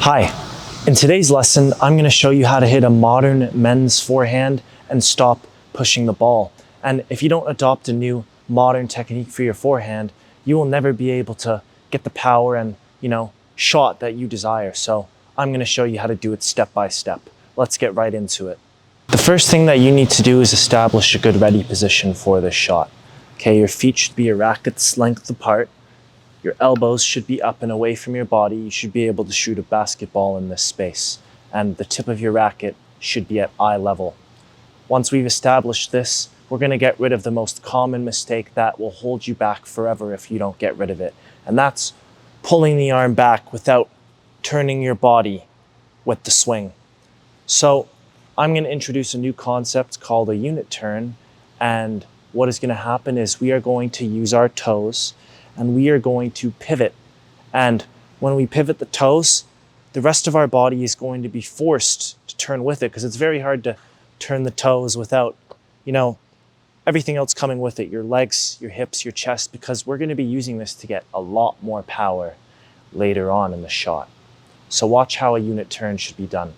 Hi, in today's lesson, I'm going to show you how to hit a modern men's forehand and stop pushing the ball. And if you don't adopt a new modern technique for your forehand, you will never be able to get the power and, shot that you desire. So I'm going to show you how to do it step by step. Let's get right into it. The first thing that you need to do is establish a good ready position for this shot. Okay, your feet should be a racket's length apart. Your elbows should be up and away from your body. You should be able to shoot a basketball in this space. And the tip of your racket should be at eye level. Once we've established this, we're going to get rid of the most common mistake that will hold you back forever if you don't get rid of it. And that's pulling the arm back without turning your body with the swing. So I'm going to introduce a new concept called a unit turn. And what is going to happen is we are going to use our toes and we are going to pivot. And when we pivot the toes, the rest of our body is going to be forced to turn with it because it's very hard to turn the toes without, everything else coming with it, your legs, your hips, your chest, because we're going to be using this to get a lot more power later on in the shot. So watch how a unit turn should be done,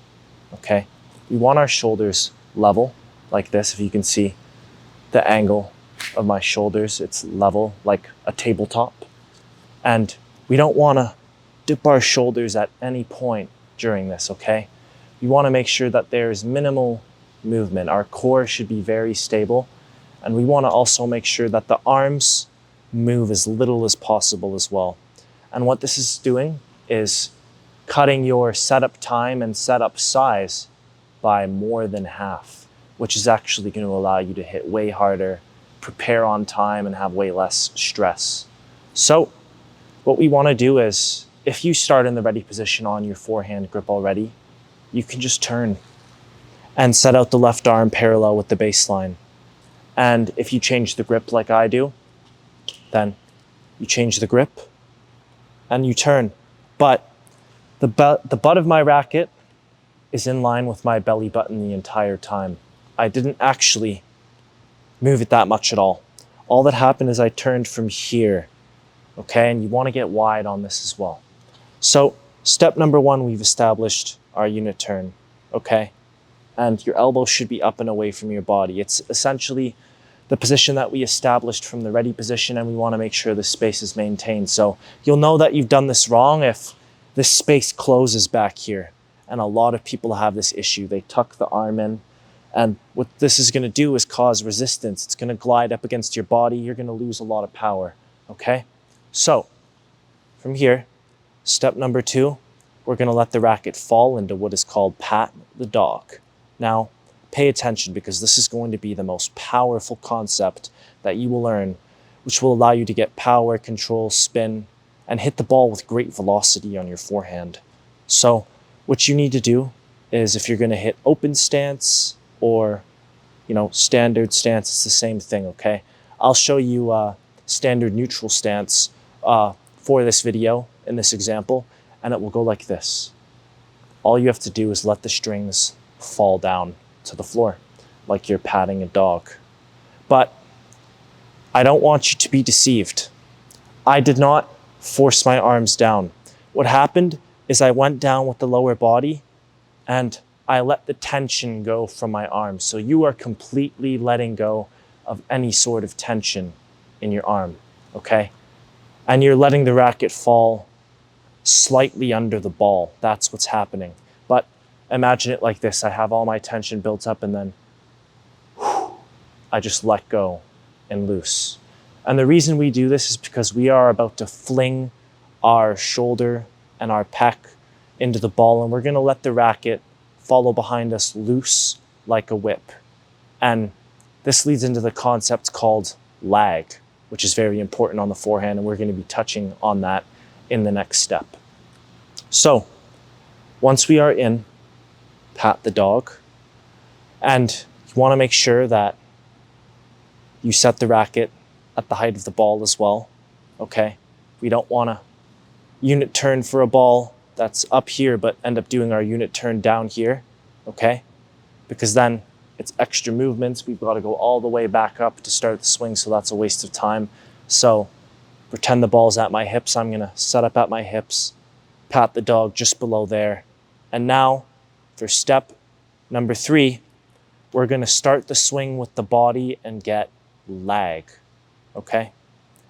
okay? We want our shoulders level like this. If you can see the angle of my shoulders, it's level like a tabletop. And we don't want to dip our shoulders at any point during this, okay? We want to make sure that there's minimal movement. Our core should be very stable. And we want to also make sure that the arms move as little as possible as well. And what this is doing is cutting your setup time and setup size by more than half, which is actually going to allow you to hit way harder, prepare on time, and have way less stress. So what we want to do is, if you start in the ready position on your forehand grip already, you can just turn and set out the left arm parallel with the baseline. And if you change the grip like I do, then you change the grip and you turn. But the butt of my racket is in line with my belly button the entire time. I didn't actually move it that much at all. All that happened is I turned from here, okay? And you want to get wide on this as well. So step number one, we've established our unit turn, okay? And your elbow should be up and away from your body. It's essentially the position that we established from the ready position, and we want to make sure the space is maintained. So you'll know that you've done this wrong if this space closes back here. And a lot of people have this issue. They tuck the arm in, and what this is going to do is cause resistance. It's going to glide up against your body. You're going to lose a lot of power, okay? So from here, step number two, we're going to let the racket fall into what is called pat the dog. Now, pay attention because this is going to be the most powerful concept that you will learn, which will allow you to get power, control, spin, and hit the ball with great velocity on your forehand. So what you need to do is, if you're going to hit open stance or, standard stance, it's the same thing, okay? I'll show you standard neutral stance for this video in this example, and it will go like this. All you have to do is let the strings fall down to the floor like you're patting a dog. But I don't want you to be deceived. I did not force my arms down. What happened is I went down with the lower body and I let the tension go from my arms. So you are completely letting go of any sort of tension in your arm, okay? And you're letting the racket fall slightly under the ball. That's what's happening. But imagine it like this. I have all my tension built up and then I just let go and loose. And the reason we do this is because we are about to fling our shoulder and our pec into the ball, and we're going to let the racket follow behind us loose like a whip. And this leads into the concept called lag, which is very important on the forehand, and we're going to be touching on that in the next step. So once we are in, pat the dog, and you want to make sure that you set the racket at the height of the ball as well, okay? We don't want to unit turn for a ball that's up here but end up doing our unit turn down here, okay? Because then it's extra movements. We've got to go all the way back up to start the swing, so that's a waste of time. So Pretend the ball's at my hips. I'm gonna set up at my hips, pat the dog just below there. And now for step number 3, we're gonna start the swing with the body and get lag, okay?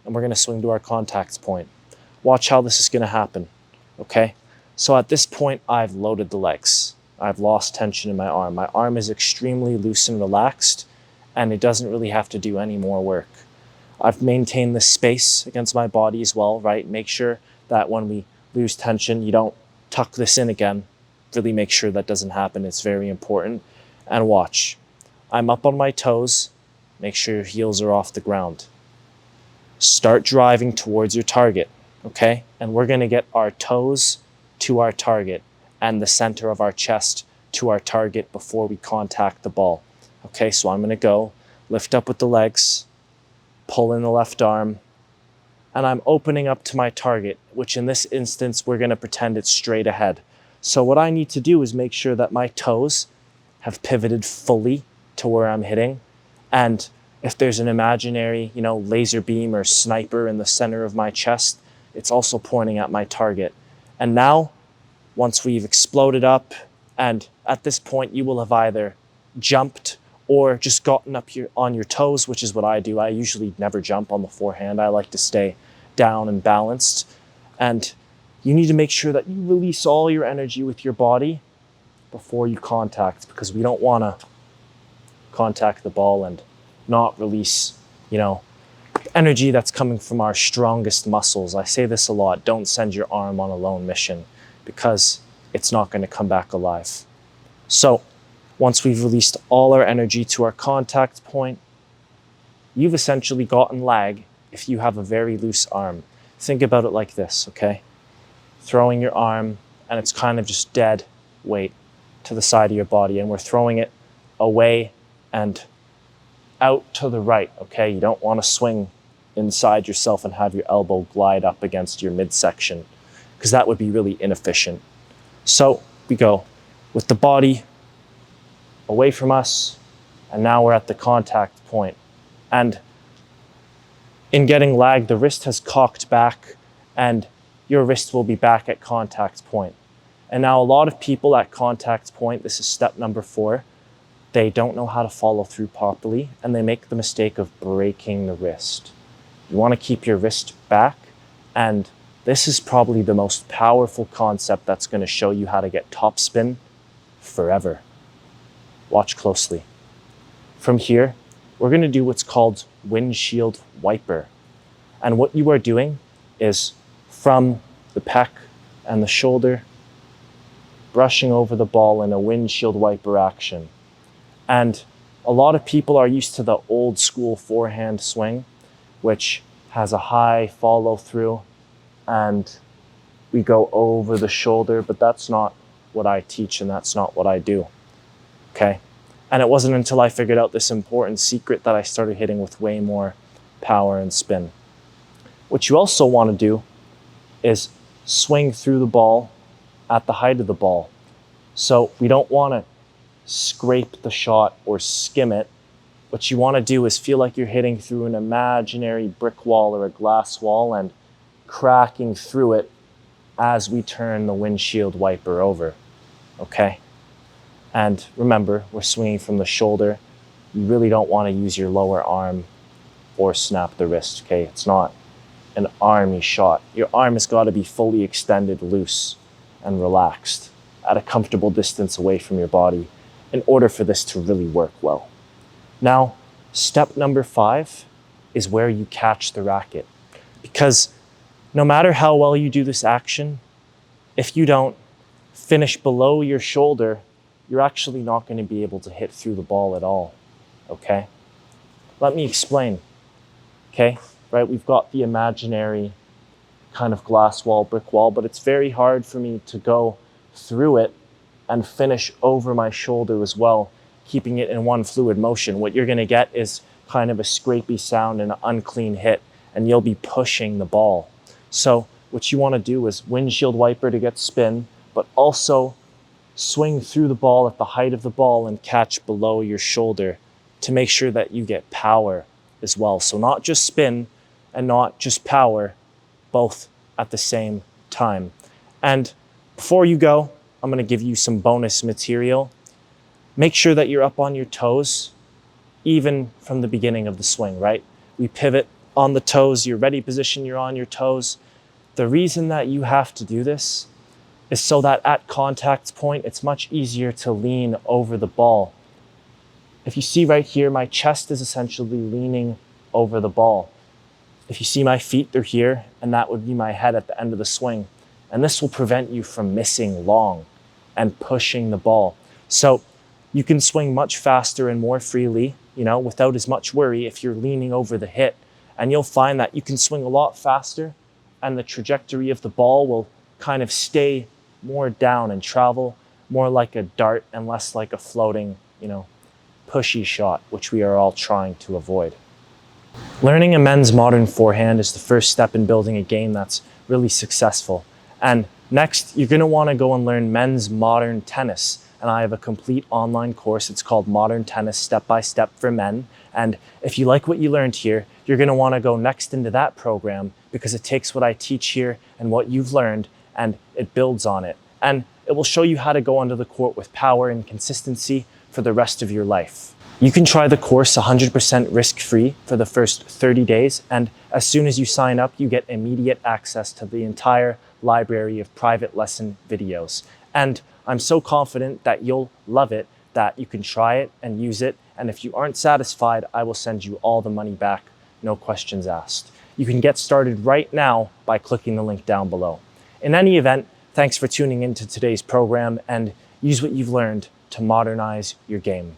And we're gonna swing to our contact point. Watch how this is gonna happen, okay? So at this point, I've loaded the legs. I've lost tension in my arm. My arm is extremely loose and relaxed, and it doesn't really have to do any more work. I've maintained the space against my body as well, right? Make sure that when we lose tension, you don't tuck this in again. Really make sure that doesn't happen. It's very important. And watch. I'm up on my toes. Make sure your heels are off the ground. Start driving towards your target, okay? And we're gonna get our toes to our target and the center of our chest to our target before we contact the ball. Okay, so I'm gonna go, lift up with the legs, pull in the left arm, and I'm opening up to my target, which in this instance, we're gonna pretend it's straight ahead. So what I need to do is make sure that my toes have pivoted fully to where I'm hitting. And if there's an imaginary, laser beam or sniper in the center of my chest, it's also pointing at my target. And now, once we've exploded up, and at this point you will have either jumped or just gotten up on your toes, which is what I do. I usually never jump on the forehand. I like to stay down and balanced. And you need to make sure that you release all your energy with your body before you contact, because we don't want to contact the ball and not release, energy that's coming from our strongest muscles. I say this a lot, don't send your arm on a lone mission because it's not going to come back alive. So once we've released all our energy to our contact point, you've essentially gotten lag if you have a very loose arm. Think about it like this, okay? Throwing your arm and it's kind of just dead weight to the side of your body, and we're throwing it away and out to the right, okay? You don't want to swing inside yourself and have your elbow glide up against your midsection, because that would be really inefficient. So we go with the body away from us, and now we're at the contact point. And in getting lag, the wrist has cocked back and your wrist will be back at contact point. And now a lot of people at contact point, this is step number 4, they don't know how to follow through properly and they make the mistake of breaking the wrist. You want to keep your wrist back, and this is probably the most powerful concept that's going to show you how to get topspin forever. Watch closely. From here, we're going to do what's called windshield wiper. And what you are doing is from the pec and the shoulder, brushing over the ball in a windshield wiper action. And a lot of people are used to the old school forehand swing, which has a high follow through and we go over the shoulder, but that's not what I teach and that's not what I do, okay? And it wasn't until I figured out this important secret that I started hitting with way more power and spin. What you also want to do is swing through the ball at the height of the ball. So we don't want to scrape the shot or skim it. What you want to do is feel like you're hitting through an imaginary brick wall or a glass wall and cracking through it as we turn the windshield wiper over, okay? And remember, we're swinging from the shoulder. You really don't want to use your lower arm or snap the wrist, okay? It's not an army shot. Your arm has got to be fully extended, loose, and relaxed at a comfortable distance away from your body in order for this to really work well. Now, step number 5 is where you catch the racket. Because no matter how well you do this action, if you don't finish below your shoulder, you're actually not going to be able to hit through the ball at all, okay? Let me explain, okay? Right, we've got the imaginary kind of glass wall, brick wall, but it's very hard for me to go through it and finish over my shoulder as well, keeping it in one fluid motion. What you're going to get is kind of a scrapey sound and an unclean hit, and you'll be pushing the ball. So what you want to do is windshield wiper to get spin, but also swing through the ball at the height of the ball and catch below your shoulder to make sure that you get power as well. So not just spin and not just power, both at the same time. And before you go, I'm going to give you some bonus material. Make sure that you're up on your toes, even from the beginning of the swing, right? We pivot on the toes, your ready position, you're on your toes. The reason that you have to do this is so that at contact point, it's much easier to lean over the ball. If you see right here, my chest is essentially leaning over the ball. If you see my feet, they're here, and that would be my head at the end of the swing. And this will prevent you from missing long and pushing the ball. So you can swing much faster and more freely, without as much worry if you're leaning over the hit. And you'll find that you can swing a lot faster and the trajectory of the ball will kind of stay more down and travel more like a dart and less like a floating, pushy shot, which we are all trying to avoid. Learning a men's modern forehand is the first step in building a game that's really successful. And next, you're going to want to go and learn men's modern tennis. And I have a complete online course. It's called Modern Tennis Step by Step for Men. And if you like what you learned here, you're going to want to go next into that program because it takes what I teach here and what you've learned and it builds on it. And it will show you how to go onto the court with power and consistency for the rest of your life. You can try the course 100% risk-free for the first 30 days. And as soon as you sign up, you get immediate access to the entire library of private lesson videos. And I'm so confident that you'll love it, that you can try it and use it. And if you aren't satisfied, I will send you all the money back, no questions asked. You can get started right now by clicking the link down below. In any event, thanks for tuning into today's program and use what you've learned to modernize your game.